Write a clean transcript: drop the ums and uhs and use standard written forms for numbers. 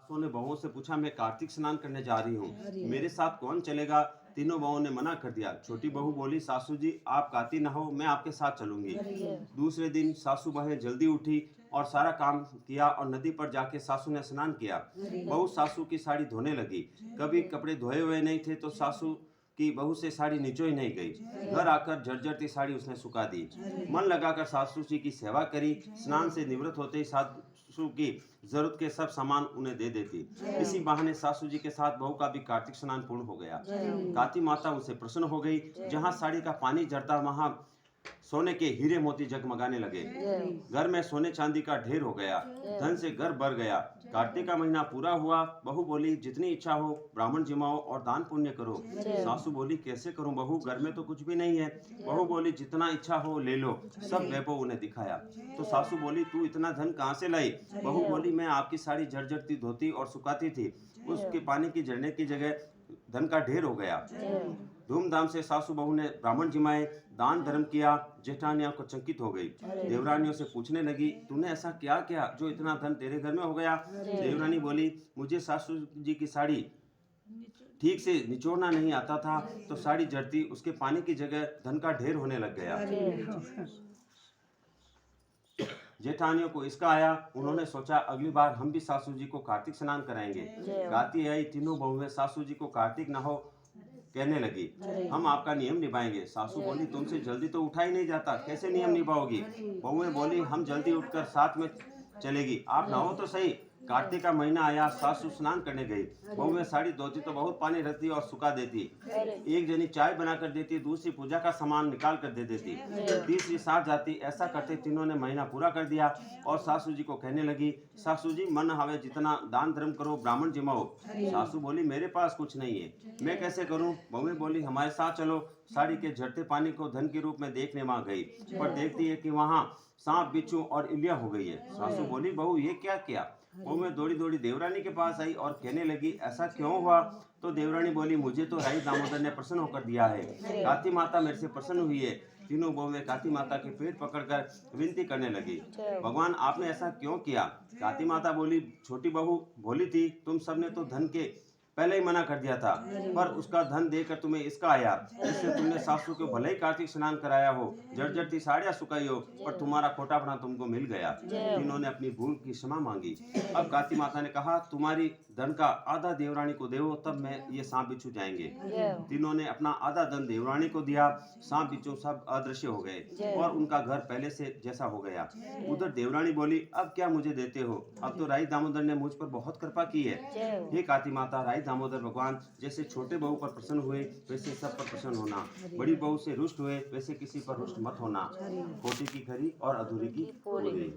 सासू ने बहुओं से पूछा, मैं कार्तिक स्नान करने जा रही हूँ, मेरे साथ कौन चलेगा? तीनों बहुओं ने मना कर दिया। छोटी बहू बोली, सासू जी आप काती ना हो, मैं आपके साथ चलूंगी। दूसरे दिन सासू बहें जल्दी उठी और सारा काम किया और नदी पर जाके सासू ने स्नान किया। बहू सासू की साड़ी धोने लगी। कभी कपड़े धोए हुए नहीं थे तो सासू की बहू से साड़ी नीचो ही नहीं गई। घर आकर झरझरती साड़ी उसने सुखा दी। मन लगाकर सासू जी की सेवा करी। स्नान से निवृत्त होते ही सासू की जरूरत के सब सामान उन्हें दे देती। इसी बहाने सासू जी के साथ बहू का भी कार्तिक स्नान पूर्ण हो गया। काती माता उनसे प्रसन्न हो गई। जहाँ साड़ी का पानी झरता वहां सोने के हीरे मोती जगमगाने लगे। घर में सोने चांदी का ढेर हो गया। धन से घर भर गया। कार्तिक का महीना पूरा हुआ। बहू बोली, जितनी इच्छा हो ब्राह्मण जिमाओ और दान पुण्य करो। सासू बोली, कैसे करूं बहू, घर में तो कुछ भी नहीं है। बहू बोली, जितना इच्छा हो ले लो। सब वैभव उन्हें दिखाया। तो सासू बोली, तू इतना धन कहाँ से लाई? बहू बोली, मैं आपकी साड़ी झरझरती धोती और सुखाती थी, उसके पानी की झरने की जगह धन का ढेर हो गया। धूमधाम से सासू बहू ने ब्राह्मण जिमाए, दान धर्म किया। जेठानियां को चकित हो गई। देवरानियों से पूछने लगी, तूने ऐसा क्या किया जो इतना धन तेरे घर में हो गया? देवरानी बोली, मुझे सासू जी की साड़ी ठीक से निचोड़ना नहीं आता था, तो साड़ी जड़ती उसके पानी की जगह धन का ढेर होने लग गया। जेठानियों को इसका आया। उन्होंने सोचा, अगली बार हम भी सासू जी को कार्तिक स्नान कराएंगे। गाती आई तीनों बहुएं सासू जी को कार्तिक न हो कहने लगी, हम आपका नियम निभाएंगे। सासू बोली, तुमसे जल्दी तो उठा ही नहीं जाता, कैसे नियम निभाओगी? बहुएं बोली, हम जल्दी उठकर साथ में चलेगी, आप नहाओ तो सही। कार्तिक का महीना आया। सासू स्नान करने गई। बहुएं साड़ी धोती तो बहुत पानी रखती और सुखा देती। एक जनी चाय बना कर देती, दूसरी पूजा का सामान निकाल कर दे देती, तीसरी साथ जाती। ऐसा करते तीनों ने महीना पूरा कर दिया और सासू जी को कहने लगी, सासू जी मन हवे जितना दान धर्म करो, ब्राह्मण जिमाओ। सासू बोली, मेरे पास कुछ नहीं है, मैं कैसे करूं? बहुएं बोली, हमारे साथ चलो। साड़ी के झरते पानी को धन के रूप में देखने वहां गई, पर देखती है कि वहां सांप बिच्छू और इलिया हो गई है। सासू बोली, बहू ये क्या किया? बहुएं दौड़ी दौड़ी देवरानी के पास आई और कहने लगी, ऐसा क्यों हुआ? तो देवरानी बोली, मुझे तो राई दामोदर ने प्रसन्न होकर दिया है, काती माता मेरे से प्रसन्न हुई है। तीनों बहुएं काती माता के पेट पकड़कर विनती करने लगी, भगवान आपने ऐसा क्यों किया? काती माता बोली, छोटी बहू भोली थी, तुम सबने तो धन के पहले ही मना कर दिया था, पर उसका धन देकर तुम्हें इसका आया, जिससे तुमने सासू को भले ही कार्तिक स्नान कराया हो, जर्जरती साड़ियां सुखाई हो, पर तुम्हारा खोटापना तुमको मिल गया। तीनों ने अपनी भूल की क्षमा मांगी। अब काती माता ने कहा, तुम्हारी धन का आधा देवरानी को दो, तब मैं ये सांप बिच्छू जाएंगे। तीनों ने अपना आधा धन देवरानी को दिया। सांप बिच्छू सब अदृश्य हो गए और उनका घर पहले से जैसा हो गया। उधर देवरानी बोली, अब क्या मुझे देते हो? अब तो राई दामोदर ने मुझ पर बहुत कृपा की है। हे काती माता, राई दामोदर भगवान जैसे छोटे बहू पर प्रसन्न हुए, वैसे सब पर प्रसन्न होना। बड़ी बहू से रुष्ट हुए, वैसे किसी पर रुष्ट मत होना। खोटी की खरी और अधूरी की पूरी।